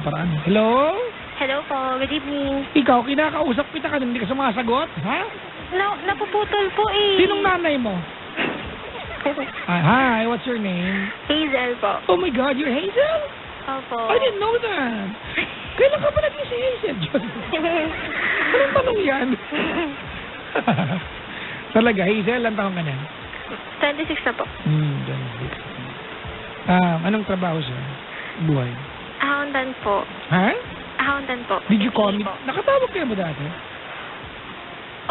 ng paraan. Hello? Hello po, good evening. Ikaw, kinakausap kita ka, hindi ka sumasagot? Ha? Napuputol po eh. Sinong nanay mo? Hi, what's your name? Hazel po. Oh my God, you're Hazel? Opo. I didn't know that. Kailan ka ba naging si Hazel? Anong tanong yan? Talaga, Hazel, ang taong ka na? 26 na po. 26. Anong trabaho siya? Buhay? Accountant po. Ha? Accountant po. Did you call me? Po. Nakatawag kayo ba dati?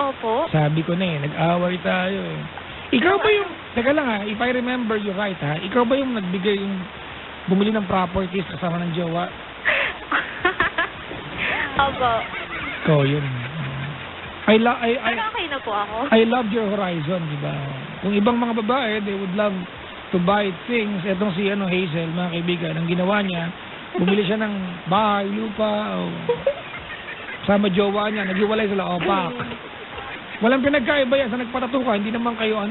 Opo. Sabi ko na eh, nag-away tayo eh. Ikaw ba yung, teka lang ha, if I remember you right ha, ikaw ba yung nagbigay yung bumili ng properties kasama ng jowa? Opo. Ikaw yun. Pero okay na po ako. I love your horizon, di ba? Kung ibang mga babae, they would love to buy things. Etong si Hazel, mga kaibigan, ang ginawa niya, bumili siya ng bahay, lupa, sama jowa niya, naghiwalay sila, opak. Walang pinagkaiba yan sa nagpatato ka, hindi naman kayo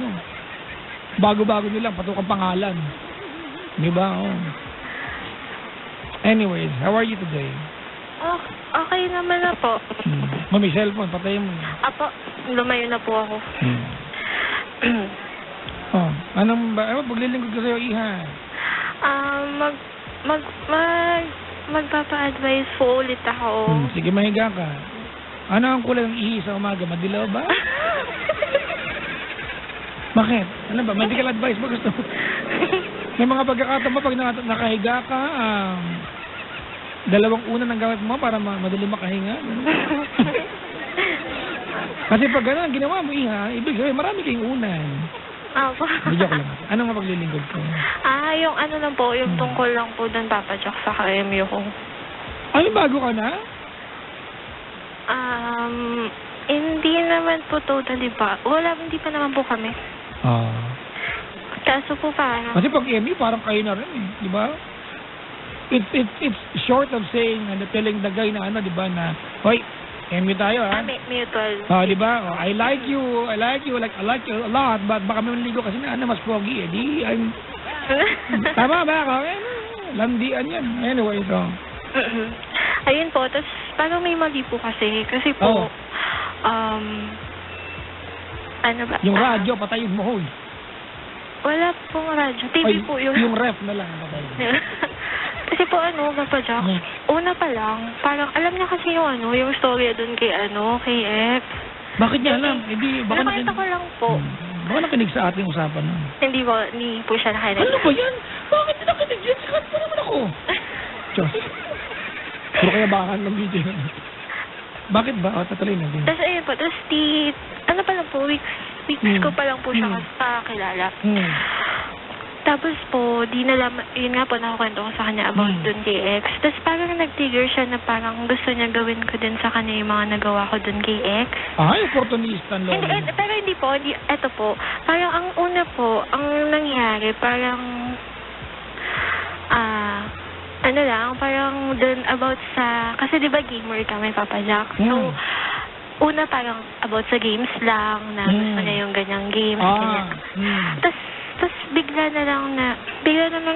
bago-bago nilang patukang pangalan. Di ba? Oh. Anyways, how are you today? Oh, okay naman na po. Mami, cellphone, patayin mo. Apo, lumayo na po ako. Oh, paglilingkod ko sa'yo, Iha? Magpapa-advise po ulit ako. Sige, mahiga ka. Ano ang kulay ng ihi sa umaga? Madilaw ba? Bakit? Ano ba? Medical advice ba gusto mo? May mga pagkakataon ba pag nakahiga ka, dalawang una ng gamit mo para madali makahinga? Kasi pag gano'n, ginawa mo, Iha, ibig sabihin, marami kayong unan. Opo. Joke lang. Anong mapaglilingkod ko? Yung ano lang po, yung tungkol lang po doon, Papa Jack, sa KMU ko. Ano, bago ka na? Hindi naman po totally ba. Hindi pa naman po kami. Kaso po parang... Kasi pag MU, parang kayo na rin eh. Di ba? It's short of saying and telling the guy na di ba, na, hoy, MU tayo ha? Mutual. Di ba? I like you a lot, but baka may manligo kasi na mas pogi eh. Tama ba ako? Landian yan. Anyway, so. Ayun po, tapos parang may mali po kasi po, ano ba? Yung radyo, patayin mo, hoy. Wala pong radyo. TV po yun. Yung ref na lang, patayin. Kasi po Papa Jack, una pa lang, parang alam niya kasi yung story doon kay F. Bakit niya alam? Baka nakita ko lang po. Baka nakinig sa ating usapan na. Hindi po siya nakinig. Ano ba yan? Bakit hindi nakinig yan? Sikat pa naman ako. Diyos. Puro kaya bakan ng video. Bakit ba? Tatuloy na din. Tapos ayun po, ano pa lang po, weeks ko pa lang po siya kakilala. Tapos po, yun nga po, nakakwento ko sa kanya about dun kay X. Tapos parang nag-trigger siya na parang gusto niya gawin ko din sa kanya yung mga nagawa ko dun kay X. Opportunista ang lolo. Pero hindi po, eto po, parang ang una po, ang nangyari, parang, parang dun about sa, kasi di ba gamer kami, Papa Jack? So, una parang about sa games lang, na gusto niya yung ganyang games, ganyan. Tapos bigla na lang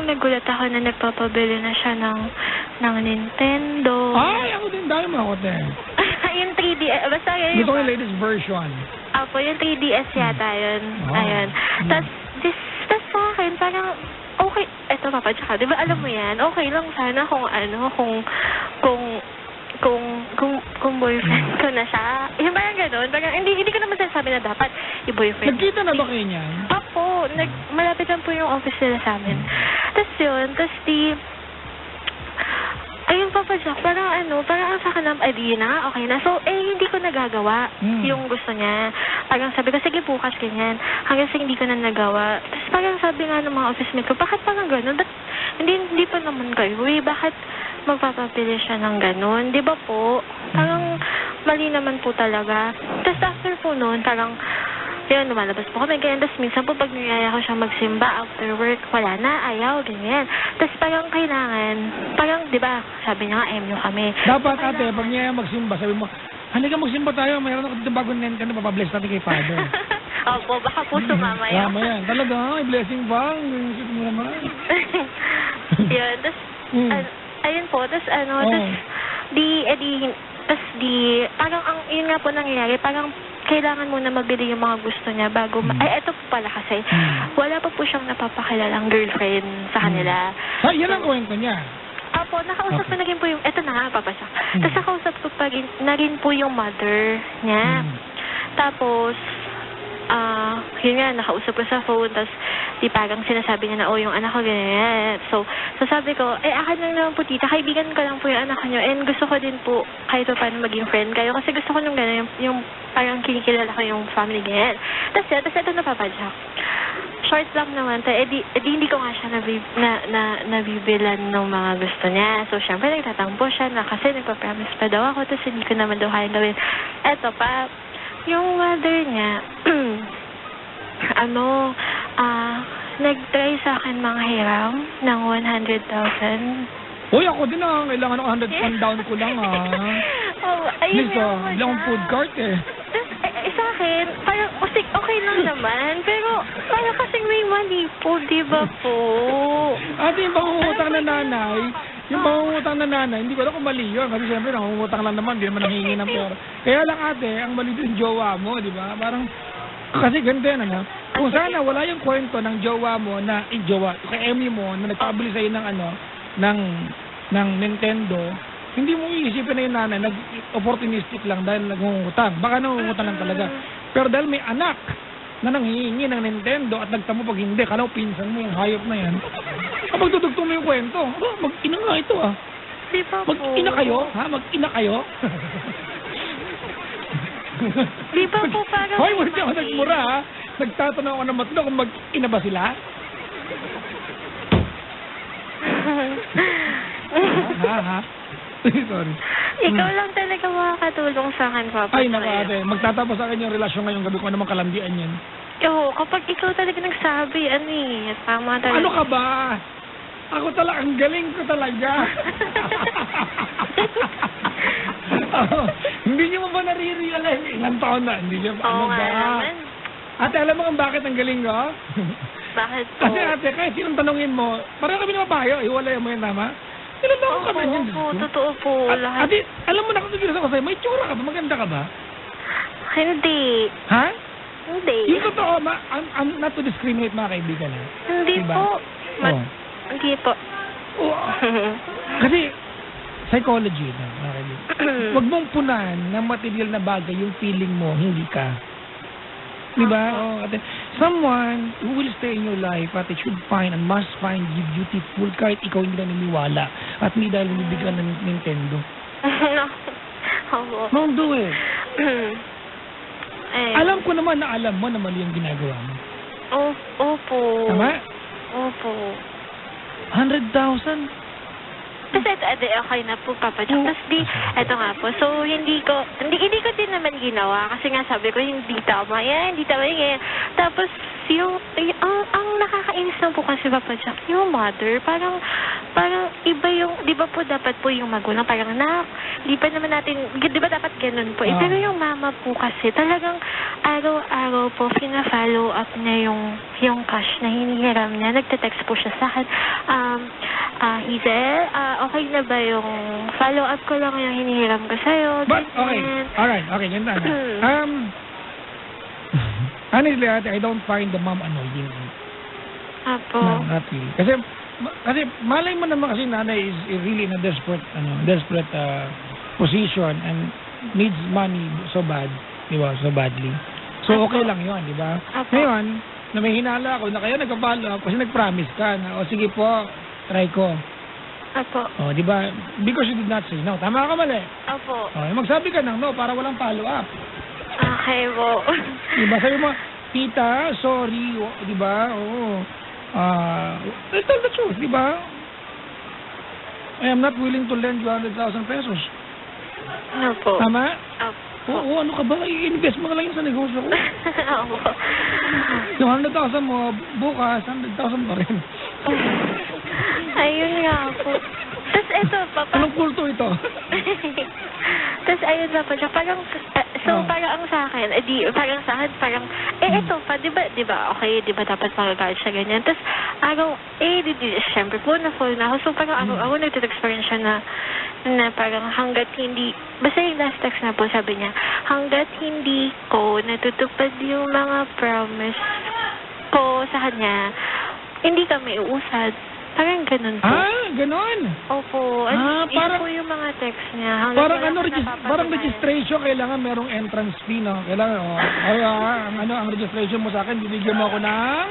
nagulat ako na nagpapabili na siya ng Nintendo. Ako din, dahil mo ako din. Yung 3DS, basta yun. Gusto ko yung latest version. Apo, yung 3DS yata yun. Ayun. Tapos sa akin, parang, okay, eto Papa Jack, di ba alam mo yan, okay lang sana kung boyfriend ko na siya. Yung parang gano'n, parang hindi ko naman sinasabi na dapat i-boyfriend. Nagkita na ba kayo niyan? Opo, malapit lang po yung office nila sa amin. Tapos yun, ayun Papa Jack, parang ang sa akin idea na, okay na. So, hindi ko nagagawa yung gusto niya. Parang sabi ko, sige bukas, ganyan. Hanggang sa hindi ko na nagawa. Tapos parang sabi nga ng mga office mate ko, bakit parang gano'n? Hindi pa naman kayo. Bakit magpapapili siya ng gano'n? Di ba po? Parang mali naman po talaga. Tapos after po noon, parang yun, lumalabas po kami, ganyan. Tapos minsan po, pag niyaya ko siya magsimba after work, wala na, ayaw, ganyan. Tapos parang kailangan, di ba, sabi niya nga, MU kami. Dapat ate, pag niyaya magsimba, sabi mo, halika magsimba tayo, mayroon ako dito bagong nen ka na, papabless natin kay Father. Opo, baka po sumama yan. Sumama yan. Talaga, blessing ba? Ang isip mo naman. Yun, tapos, ayun po, tapos Oo. parang yun nga po nangyayari, parang kailangan muna mabili yung mga gusto niya bago, eto po pala kasi, wala pa po siyang napapakilalang girlfriend sa kanila. Yan ang kwento niya. Apo, nakausap ko na rin po yung, eto na nga, papasok. Tapos nakausap ko na rin po yung mother niya. Tapos, yun nga, nakausap ko sa phone, tapos parang sinasabi niya na, yung anak ko ganyan. So sabi ko, akin lang naman po tita, kaibigan ko lang po yung anak niyo, and gusto ko din po kahit pa paano maging friend kayo, kasi gusto ko nung gano'n, yung parang kinikilala ko yung family ganyan. Tapos ito napapadyak. Short lang naman, edi hindi ko nga siya nabibilan ng mga gusto niya. So, syempre, nagtatampo siya na kasi nagpa-promise pa daw ako, tapos hindi ko naman daw kayang gawin. Eto pa, yung mother niya, nag-try sa akin manghiram ng 100,000. Uy, ako din kailangan ng 100 down ko lang Ayun Please, ilang food cart sa akin, parang okay lang naman, pero parang kasing may mali po, di ba po? Ate, yung pangungutang na nanay, hindi ko alam kung mali yun. Kasi siyempre, nangungutang lang naman, hindi naman nanghingi ng pera. Kaya lang ate, ang mali din jowa mo, di ba? Parang, kasi ganito yan, kung sana wala yung kwento ng jowa mo na, kay Emmy mo, na nagpabili sa'yo ng Nintendo, hindi mo iisipin na yung nanay, opportunistic lang dahil nangungutang. Baka nangungutang lang talaga. Pero dahil may anak na nanghihingi ng Nintendo at nagtamo pag hindi, kalaw pinsan mo yung hayop na yan, kapag dudugtong mo yung kwento, mag-ina nga ito Di ba po? Mag-ina kayo? Mag-ina kayo? Di ba po parang Hoy, wala ako nagmura Nagtatanong ako ng matlo kung mag-ina ba sila? Sorry. Ikaw lang talaga makakatulong sa akin, Papa. Ay, naku ate. Magtatapos sa akin yung relasyon ngayong gabi ko naman kalandian yan. Oo, kapag ikaw talaga nagsabi, tama talaga. Ano ka ba? Ako talaga, ang galing ko talaga. Hindi niyo ba nare-realize? Ilang taon na, hindi niyo ba? Oo nga naman. Ate, alam mo kung bakit ang galing ko? Bakit po? Kasi ate, kahit sinong tanongin mo, parang kami na mapayo, iwalay mo yan, tama? Ilan taon ka na yan? Opo, totoo po. Lahat. Ate, alam mo na kung sabihin ko sa'yo, may tsura ka ba? Maganda ka ba? Hindi. Ha? Hindi. Yung totoo, I'm not to discriminate mga kaibigan. Hindi diba? po. Oo. Hindi po. Kasi, psychology na, mga kaibigan. Huwag mong punan ng material na bagay yung feeling mo, hindi ka. Diba? Ate, someone who will stay in your life, ate, should find and must find you beautiful kahit ikaw hindi na niniwala at hindi dahil nabibigyan ng Nintendo. No. Opo. Don't do it. Ayun. Alam ko naman na alam mo na mali ang ginagawa mo. Opo. Tama? Opo. 100,000? Kasi okay na po, Papa Jack. Tapos eto nga po. So, hindi ko din naman ginawa. Kasi nga sabi ko, hindi tama yan. Tapos, ang nakakainis lang po kasi, Papa Jack, yung mother, parang iba yung, di ba po dapat po yung magulang, parang di ba dapat ganun po. Pero yung mama po kasi, talagang araw-araw po, fina-follow up niya yung cash na hinihiram niya. Nagte-text po siya sa akin, Hazel, okay na ba yung follow-up ko lang yung hinihiram ko sa'yo? But, okay. Alright, okay, ganda na. Honestly, ate, I don't find the mom annoying. Apo. No, not really. Kasi malay mo naman kasi nanay is really in a desperate position and needs money so bad, di ba? So badly. So, okay lang yun, di ba? Ngayon, na may hinala ako na kayo nagpa-follow up kasi nag-promise ka na, sige po, try ko. Apo. Di ba? Because you did not say no. Tama ka mali. Apo. Magsabi ka ng no para walang follow up. Okay po. Di ba? Sabi mo, tita, sorry, di ba? Tell the truth, di ba? I am not willing to lend you 100,000 pesos. Apo. Tama? Apo. Oo, ano ka ba? I-invest mo na lang yun sa negosyo ko. Apo. Yung 100,000 mo, bukas, 100,000 pa rin. Ayun nga po. Tapos eto, Papa. Anong kulto ito? Tapos ayun nga po siya. Parang So, Oh. parang ang sa akin, parang sa akin, parang, eto pa, di ba, okay, di ba dapat magagalit siya ganyan. Tapos, syempre po, na-fall na ako. So, parang ako nagtitext-experience siya na parang hanggat hindi, basta yung last text na po, sabi niya, hanggat hindi ko natutupad yung mga promise ko sa kanya, hindi kami uusad. Parang ganun po. Ganon. Opo. Parang po yung mga text niya. Hanggat Parang wala ano, akong parang napapatunayan. registration, kailangan merong entrance fee, no? Kailangan, ang registration mo sa akin, bibigyan mo ako ng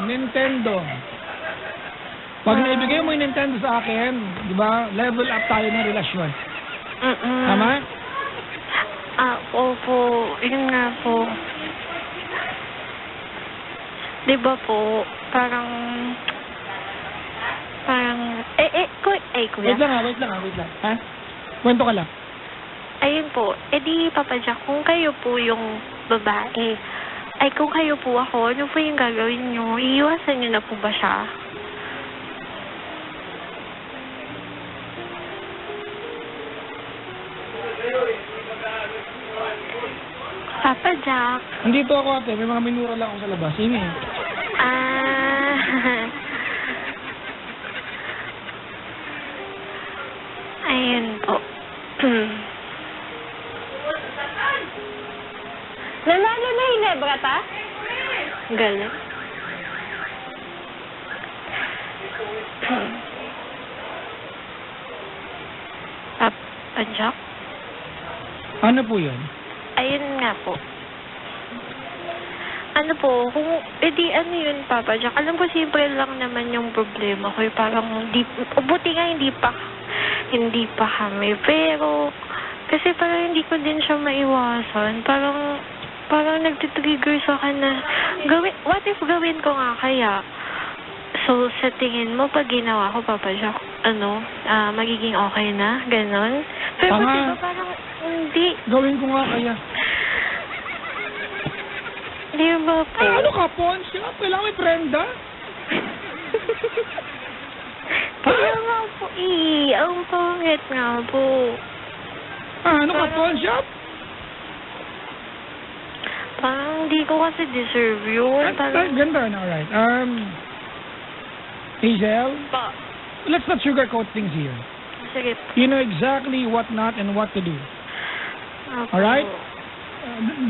Nintendo. Pag naibigay mo yung Nintendo sa akin, di ba, level up tayo ng relasyon. Tama? Opo. Yun nga po. Di ba po, parang, kuya. Wait lang. Ha? Kwento ka lang. Ayun po, di Papa Jack, kung kayo po yung babae, kung kayo po ako, ano po yung gagawin nyo? Iiwasan nyo na po ba siya? Papa Jack. Nandito ako, ate. May mga minura lang ako sa labas. Sige. Ayun po. Nanalo na Hinebra ta? Galing. Papa Jack? Ano po yun? Ayun nga po. Ano po, kung, ano yun, Papa Jack? Alam ko, simple lang naman yung problema ko. Parang, buti nga hindi pa kami. Pero, kasi parang hindi ko din siya maiwasan. Parang nagtitrigger sa akin na, what if gawin ko nga kaya? So, sa tingin mo, pag ginawa ko, Papa Jack, magiging okay na? Ganon? Pero Tama. diba parang, hindi. Gawin ko nga kaya. Di ba po? Ano ka, Pons? Kailangan may prenda? Kaya nga po, ang pangit nga po. Ano ka, Pons? Parang hindi ko kasi deserve yun. Ganda na, alright. Hazel, Pa. let's not sugarcoat things here. Sige po. You know exactly what not and what to do. Opo. Alright?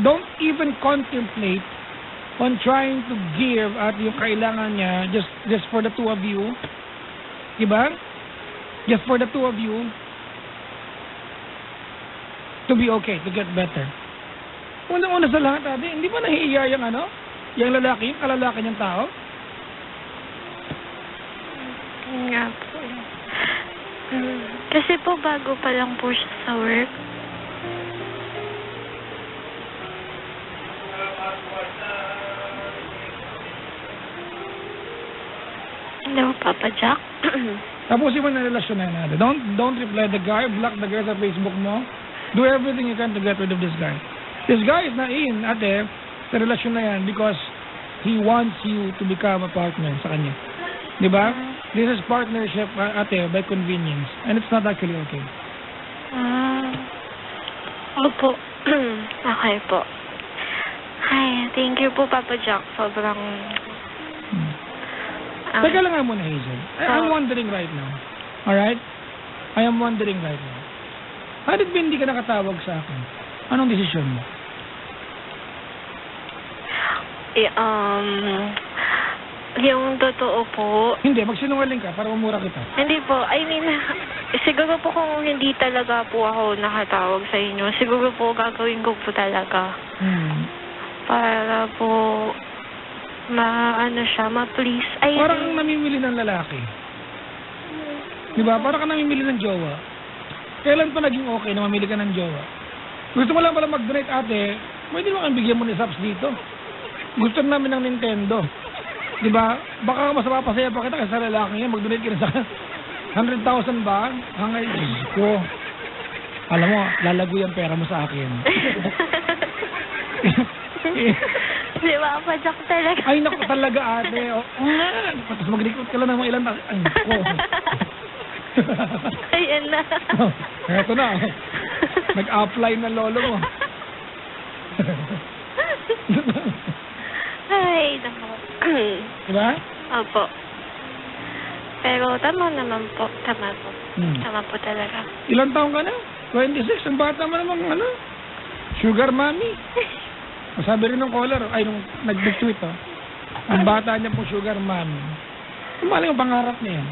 Don't even contemplate on trying to give at yung kailangan niya just for the two of you. Diba? Just for the two of you to be okay, to get better. Unang-una sa lahat, ate, hindi ba nahihiya yung lalaki, yung kalalaki niyang tao? Nga po. Kasi po bago pa lang po siya sa work. Hello, Papa Jack. Tapusin mo na relasyon na natin. Don't reply the guy, block the guy sa Facebook mo. Do everything you can to get rid of this guy. This guy is not in, ate, sa relasyon na yan because he wants you to become a partner sa kanya. Diba? This is partnership, ate, by convenience. And it's not actually okay. Opo. Okay po. Hi, thank you po, Papa Jack. Sobrang... Teka lang nga muna, Hazel. I'm wondering right now. Alright? I am wondering right now. Bakit ba hindi ka nakatawag sa akin? Anong desisyon mo? Yung totoo po, Hindi, magsinungaling ka para umura kita. hindi po, siguro po kung hindi talaga po ako nakatawag sa inyo, siguro po gagawin ko po talaga. Para po, ma-please. Parang kang namimili ng lalaki. Diba? Parang kang namimili ng jowa. Kailan pa naging okay na mamili ka ng jowa? Gusto mo lang pala mag-donate, ate, pwede mo kang bigyan mo ni Saps dito. Gusto namin ng Nintendo. Diba? Baka mas mapasaya pa kita kasi sa lalaki yan, mag-donate ka na sa 100,000 ba? Hanggang ko. Alam mo, lalago yung pera mo sa akin. Di ba, Pajak talaga? Ay, naku talaga, ate. Tapos mag-recruit ka lang ng mga ilan. Ay, naku. Ayan na. Eto na. Nag-apply na lolo mo. Ay, naku. Diba? Opo. Pero tama naman po. Tama po. Tama po talaga. Ilang taong ka na? 26. Ang bata mo namang ano? Sugar mommy. Sabi rin ng caller, ay nung nag-tweet ang bata niya po sugar mommy. Mali yung pangarap niya yan.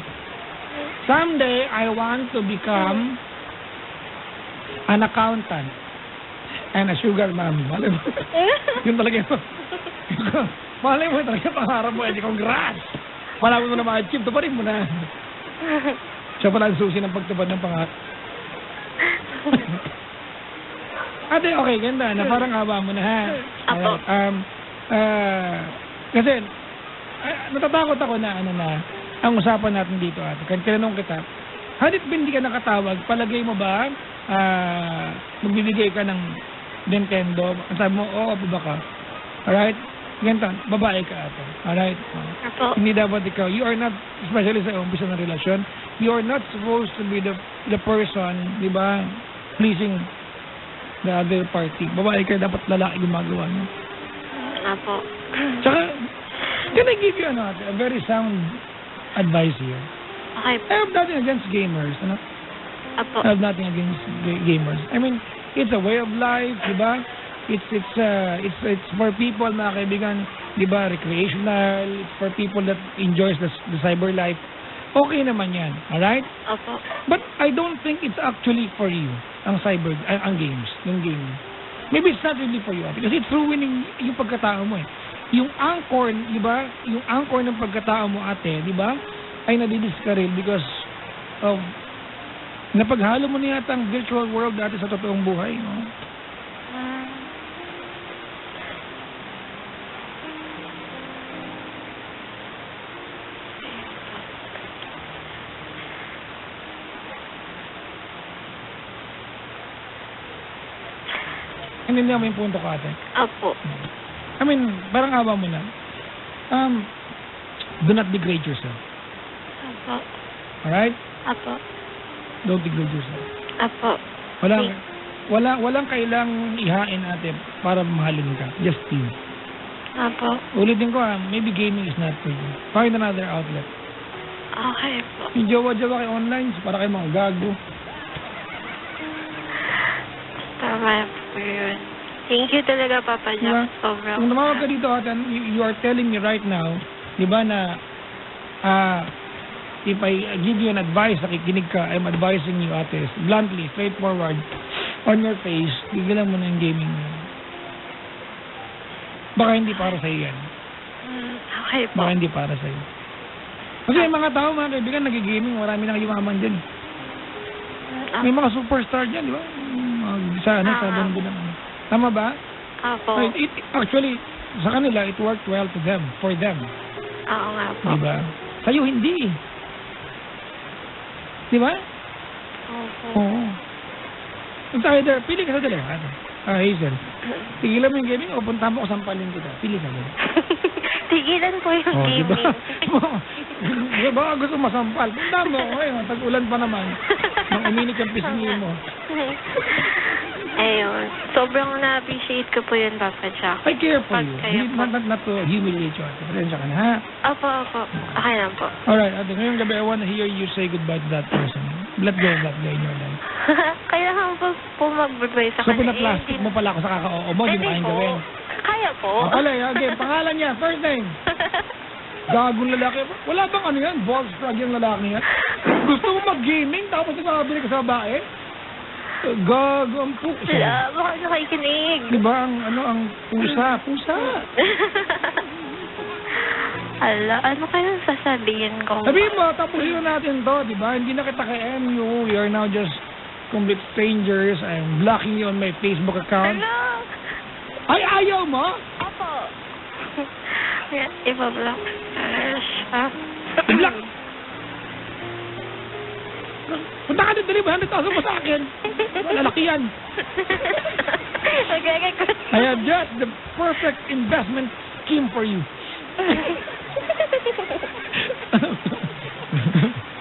Someday, I want to become an accountant and a sugar mommy. Mali mo. Yun talaga yun. Mali mo talaga pangarap mo. Congrats! Malapit mo na ma-achieve. Tuparin mo na. Siya pala ang susi ng pagtupad ng pangarap. Ate, okay, ganda na. Parang awa mo na, ha? Apo. Kasi, natatakot ako na, ang usapan natin dito, ate. Tinanong kita, hadit ba hindi ka nakatawag? Palagay mo ba, magbibigay ka ng Nintendo? Ang sabi mo, oo, ba ka? Alright? Ganito, babae ka, ate. Alright? Apo. Hindi dapat ikaw. You are not, especially sa umpisa ng relasyon, you are not supposed to be the person, di ba, pleasing the other party. Babae ka, dapat lalaki gumagawa niya. Apo. Tsaka, can I give you a very sound advice here? Okay. I have nothing against gamers. Apo. I have nothing against gamers. I mean, it's a way of life, di ba? It's for people, mga kaibigan, di ba, recreational. It's for people that enjoys the cyber life. Okay naman yan, alright? Apo. But I don't think it's actually for you, ang cyber, ang games, yung gaming. Maybe it's not really for you, because it's ruining yung pagkatao mo eh. Yung anchor, di ba? Yung anchor ng pagkatao mo, ate, di ba? Ay nadidiscarrel because of napaghalo mo na yata ang virtual world dati sa totoong buhay, no? Hindi mo yung punto ka, ate. Apo. I mean, parang awa mo na. Do not degrade yourself. Apo. Alright? Apo. Don't degrade yourself. Apo. Walang kailang ihain, ate, para mahalin ka. Just you. Apo. Ulitin ko, maybe gaming is not for you. Find another outlet. Okay po. Yung jowa-jowa kayo online, para kayo mga gago. Tama po yun. Thank you talaga, Papa Jack. Diba? Sobrang. Kung namawag ka dito, ate, you are telling me right now, di ba na, if I give you an advice, nakikinig ka, I'm advising you, ate, bluntly, straightforward, on your face, tigilan mo na yung gaming. Baka hindi para sa'yo yan. Okay po. Baka hindi para sa'yo. Kasi yung mga tao, mga kaibigan, nagigaming, marami nang yumaman dyan. May mga superstar dyan, di ba? Sa bando naman. Tama ba? Apo. Actually, sa kanila, it worked well to them, for them. Oo nga po. Di ba? Sa'yo, hindi. Di ba? Opo. Oo. It's either, pili ka sa dalawa. Hazel, tigilan mo yung gaming o punta mo ko sampalin kita. Pili ka dalawa. Tigilan po yung gaming. Diba gusto masampal? Punta mo ako ngayon. Tag-ulan pa naman. Nang uminit yung pisngi mo. Ayun. Sobrang na-appreciate ko po yun, Papa Jack. I care for Pag you. kayo po. Not to humiliate you. Pasensya ka na, ha? Opo. Okay lang po. Alright, ate. Ngayong gabi, I want to hear you say goodbye to that person. Let go of that guy in your life. Kailangan po mag-goodbye sa So, kanya. pinaplastic mo pala ako sa kaka-oo mo. Hindi mo kayang gawin. Kaya po. Pala, okay. Pangalan niya, first name. Gagong lalaki. Wala bang ano yan? Balls frog yung lalaki yan? Gusto mo mag-gaming tapos nakabili ka sa babae? Gago ang pusa. Wala, baka nakikinig. Diba ang pusa? Pusa. Ala, ano kayang sasabihin ko? Sabihin mo, tapusin na natin to, diba? Hindi na kita ka-MU. We are now just complete strangers. I'm blocking you on my Facebook account. Hello? Ay, ayaw mo? Opo. Iba-block. I-block. Punta ka dito, ba? 100,000 mo sa akin. Lalaki yan. I have just the perfect investment scheme for you.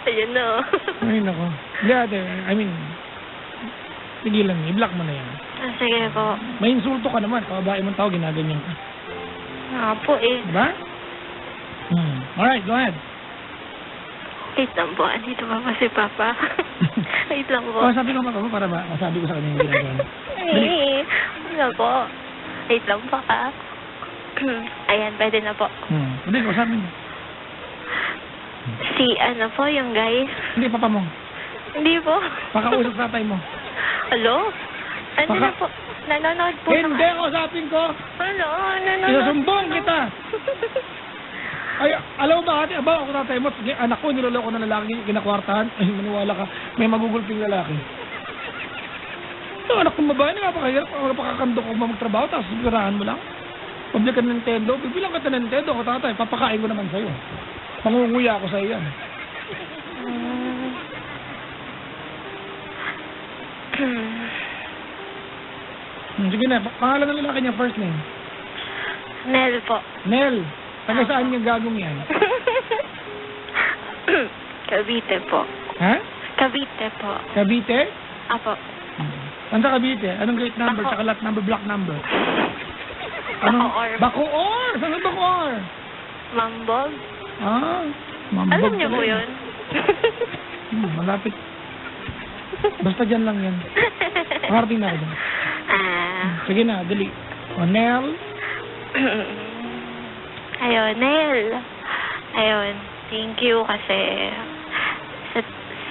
Ayun na. Ay, nako. Yeah, I mean, tigilan mo. I-block mo na yan. Sige po. May insulto ka naman. Kababae mong tao, ginaganyan ka. Po eh. Diba? Alright, go ahead. Wait lang po. Andito pa pa si Papa. Wait lang po. Sabi ko mo para ba masabi ko sa kanya yung ginagawa. Wala po. Wait lang po Ayan, pwede na po. Hindi ko sabi mo. Si ano po, yung guys. Hindi, papa mo. Hindi po. Pakausap tatay mo. Hello? Ano na po? Nanonood po. Hindi, kausapin ko. Ano? Nanonood. Isasumbong kita. Ay, alam mo ba ate, ako tatay mo, anak ko, niloloko na lalaki, kinakwartahan, ay, maniwala ka, may magugulping lalaki. Yung anak kong babae, napakahirap, napakakando ko magtrabaho, tapos sigurahan mo lang. Pabili ka ng Nintendo, bibilang ka ng Nintendo, ako tatay, papakain ko naman sa'yo. Pangunguya ako sa'yo yan. Sige na, pangalan ng lalaki niya, first name? Nel po. Nel. Taga saan yung gagong yan? Cavite po. Ha? Cavite po. Cavite? Apo. Saan sa Cavite? Anong gate number, Baco. tsaka lot number, block number? Anong? Bacoor. Bacoor! Saan ang Bacoor? Mambog. Mambog. Alam niyo po yun? Malapit. Basta dyan lang yan. Makarating na ako dyan. Sige na, dali. Nel. Ayun, Nel. Ayun, thank you kasi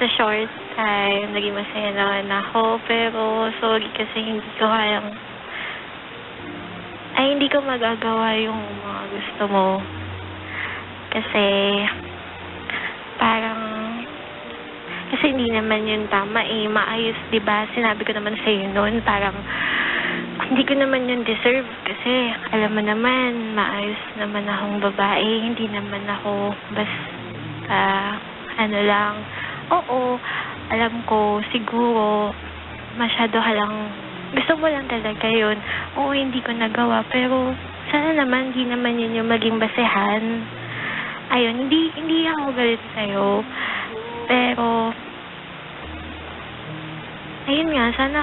sa short time, naging masaya naman ako. Pero, sorry kasi hindi ko magagawa yung mga gusto mo. Kasi, kasi hindi naman yun tama eh. Maayos, diba? Sinabi ko naman sa'yo noon, parang, hindi ko naman yun deserve kasi alam mo naman, maayos naman akong babae. Hindi naman ako basta, oo, alam ko, siguro, masyado ka lang, gusto mo lang talaga yun. Oo, hindi ko nagawa, pero sana naman, hindi naman yun yung maging basehan. Ayun, hindi ako galit sa'yo. Pero, ayun nga, sana,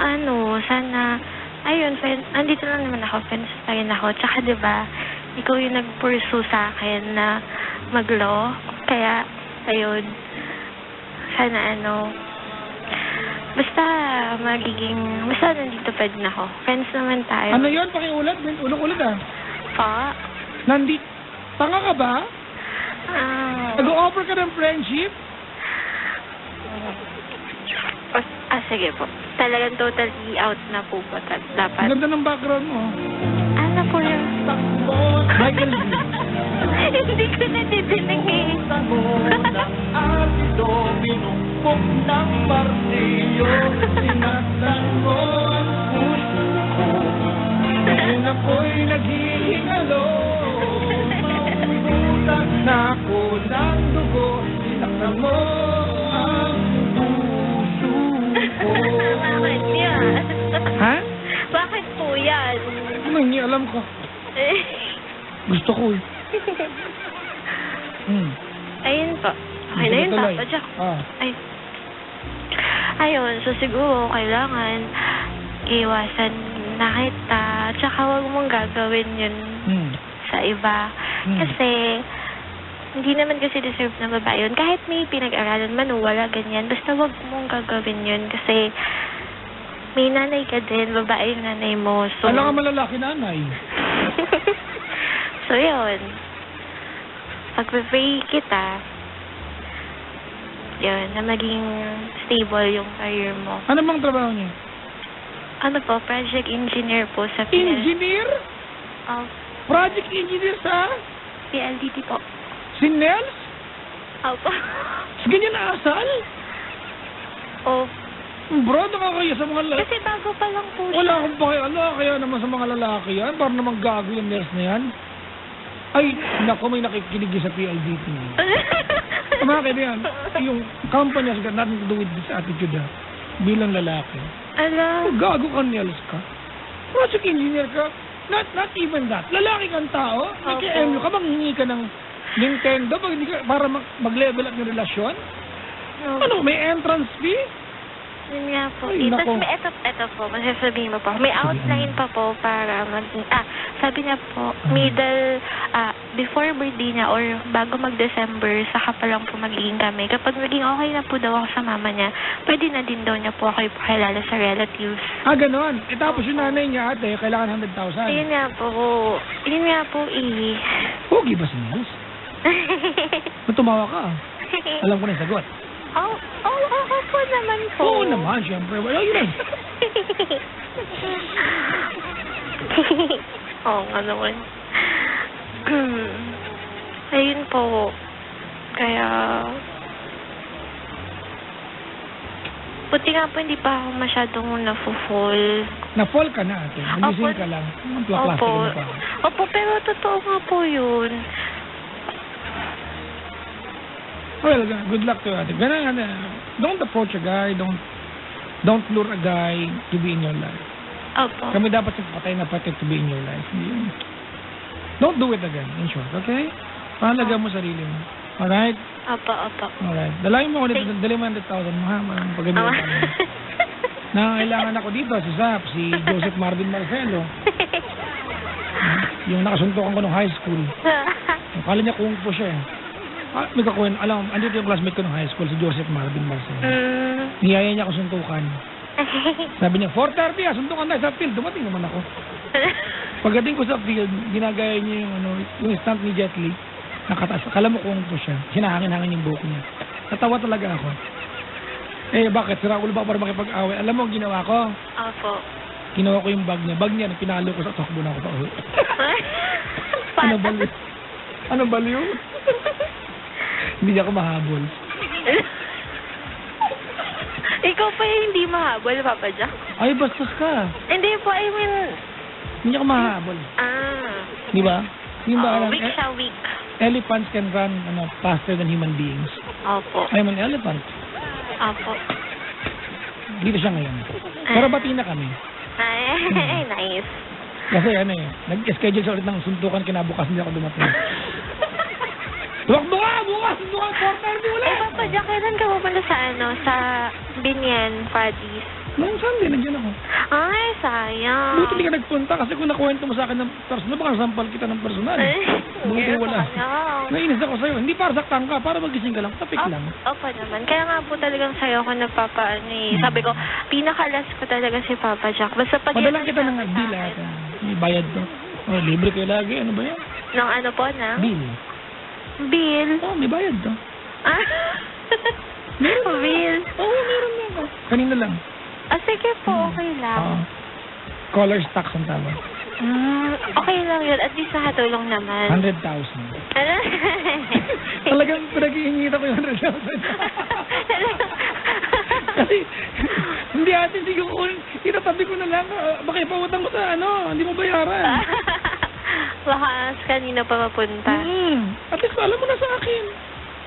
ayun, andito lang naman ako, friends pa rin ako. Tsaka, diba, ikaw yung nag-pursue sa akin na mag-law. Kaya, ayun, sana basta nandito pa din ako. Friends naman tayo. Ano yun? Pakiulat? Ulit ah. Pa? Tanga ka ba? Nag-o-offer ka ng friendship? Sige po. Talagang totally out na po ba dapat? Ganda ng background mo. Ano po yung... Michael B. Hindi ko natidinig eh. Pinupok ng partiyo, sinaktan mo ang puso ko. Ngayon ako'y naghihingalo, mabutak na ako ng dugo, sinaktan mo ang puso ko. Bakit yan? Ha? Bakit po yan? Ano, hindi alam ko. Gusto ko eh. Ayun po. Okay na yun, Papa Jack. Ayun, so siguro kailangan iwasan na kita. Tsaka huwag mong gagawin yun sa iba. Kasi, hindi naman kasi deserve na babae yun. Kahit may pinag-aralan man o wala ganyan, basta huwag mong gagawin yun. Kasi, may nanay ka din, babae yung nanay mo. So, Alam ka malalaki nanay. So, yun. Pag-pray kita, yun, na maging stable yung career mo. Ano bang trabaho niya? Ano po, project engineer po sa Engineer? Project engineer sa? PLDT po. Si Nels? Opo. Ganyan na asal? Oh. Bro, nakakaya sa mga lalaki. Kasi bago pa lang po siya. Wala akong pakiala, kaya naman sa mga lalaki yan. Para naman gago yung nurse na yan. Ay, naku, may nakikinig sa PLDT. Mga kaibigan, yung company has got nothing to do with this attitude bilang lalaki. Alam. Gago ka, Nels ka. Project engineer ka. Not even that. Lalaki kang tao. Nag-MU ka, manghingi ka ng Nintendo para mag-level up yung relasyon? Ano, may entrance fee? Yun nga po. Ay, Tapos nako. may eto po, masasabihin mo po. May outline pa po para sabi niya po, before birthday niya or bago mag-December, saka pa lang po magiging kami. Kapag naging okay na po daw ako sa mama niya, pwede na din daw niya po ako ipakilala sa relatives. Ganon. Tapos yung nanay niya, ate, kailangan 100,000. Yun nga po. Yun nga po, Pogi ba si Nels? Ba't tumawa ka? Alam ko na yung sagot. Oo po naman po. Oo naman, syempre. Wala yun. Oo nga naman. Ayun po. Kaya... Buti nga po hindi pa ako masyadong na-fall. Na-fall ka na, ate. Nagising ka lang. Ang plak-plak ka na pa. Opo, pero totoo nga po yun. Well, good luck to you, ate. Ganun, don't approach a guy. Don't lure a guy to be in your life. Opo. Kami dapat sa patay na patay to be in your life. Hindi yun. Don't do it again, in short, okay? Pahalaga mo sarili mo. Alright? Opo. Alright. Dalawin mo ulit, dali mo 100,000 mo, ha? Pagganyan ka mo. Nangangailangan ako dito, si Zap, si Joseph Marvin Marcelo. Yung nakasuntukan ko nung high school. Akala niya kung po siya. May kakuhin, alam, andito yung classmate ko nung high school, si Joseph Marvin Marcelo. Niyaya niya ako suntukan. Sabi niya, 4:30 suntukan tayo sa field. Dumating naman ako. Pagdating ko sa field, ginagaya niya yung stunt ni Jet Li. Nakataas. Akala mo kung po siya. Hinahangin-hangin yung buhok niya. Natawa talaga ako. Bakit? Sira ulo ba para makipag-away? Alam mo ang ginawa ko? Opo. Ginawa ko yung bag niya. Bag niya, pinalo ko sa takbo na ako pa uwi. Ano baliw? Hindi niya ako mahabol. Ikaw pa yung hindi mahabol, Papa Jack? Ay, bastos ka. Hindi po, I mean... Hindi niya ako mahabol. Di ba? Hindi ba alam? Weak siya, weak. Elephants can run faster than human beings. Opo. I'm an elephant. Opo. Dito siya ngayon. Pero bati na kami. Ay, nice. Kasi nag-schedule siya ulit ng suntukan kinabukas hindi ako dumating. Tumakbo ka! Bukas! Suntukan! 4:30 ulit! Papa Jack, kailan ka pupunta sa Binyan, Padis? Noong Sunday, nandiyan ako. Ay, sayang. Buti hindi ka nagpunta kasi kung nakuwento mo sa akin ng personal, baka sampal kita ng personal. Buti wala. Nainis ako sa'yo. Hindi para saktan ka, para magising ka lang. Tapik lang. Opo naman. Kaya nga po talagang sa'yo ako nagpapaano eh. Sabi ko, pinakalas ko talaga si Papa Jack. Basta pag... Padalang kita ng bill ata. May bayad to. Libre kayo lagi. Ano ba yan? Nang ano po na? Bill. Bill? May bayad to. Bill? Meron na ako. Kanina lang. Sige po, okay lang. Colors tax ang tawag. Okay lang yun. At least nakatulong naman. 100,000. Talagang pinag-iingita ko yung 100,000. Kasi, hindi ate, hindi ko itatabi ko na lang. Baka ipautang ko sa hindi mo bayaran. Baka kanina pa mapunta. At least alam mo na sa akin.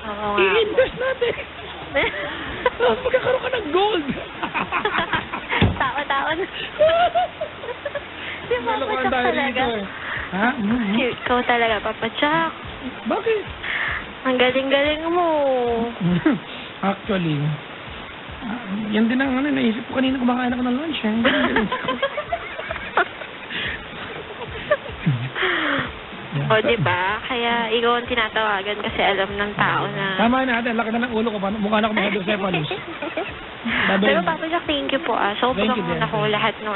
Oo nga. I-invest natin. Tapos magkakaroon ka ng gold. Taon. Si Papa Jack talaga. Ha? Ikaw talaga, Papa Jack. Bakit? Ang galing-galing mo. Actually, yan din ang naisip ko kanina kumakain ako ng lunch. O, diba? Kaya ikaw ang tinatawagan kasi alam ng tao na... Tama na natin, laki na ng ulo ko. Mukha na ako mga Josephus. Pero Papa Jack, thank you po. Sobrang Thank you, muna ko lahat ng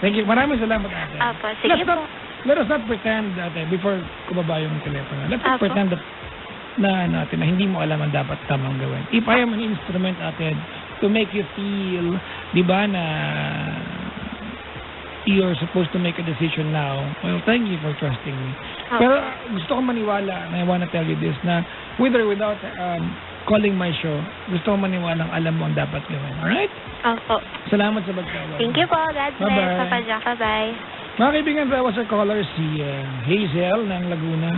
Thank you. Maraming salamat ate. Apa, sige po. Let us not pretend ate, before kumaba yung telepono. Let's not Apo. pretend that na hindi mo alam ang dapat tamang gawin. If I am an instrument ate to make you feel, di ba, na you're supposed to make a decision now, well, thank you for trusting me. Pero gusto kong maniwala, and I wanna tell you this, na with or without calling my show, gusto kong maniwala alam mo ang dapat gawin. Alright? Opo. Salamat sa pagkawal. Thank you po. God bless. Bye-bye. Papa Jack. Bye-bye. Mga kaibigan, that was our caller, si Hazel ng Laguna.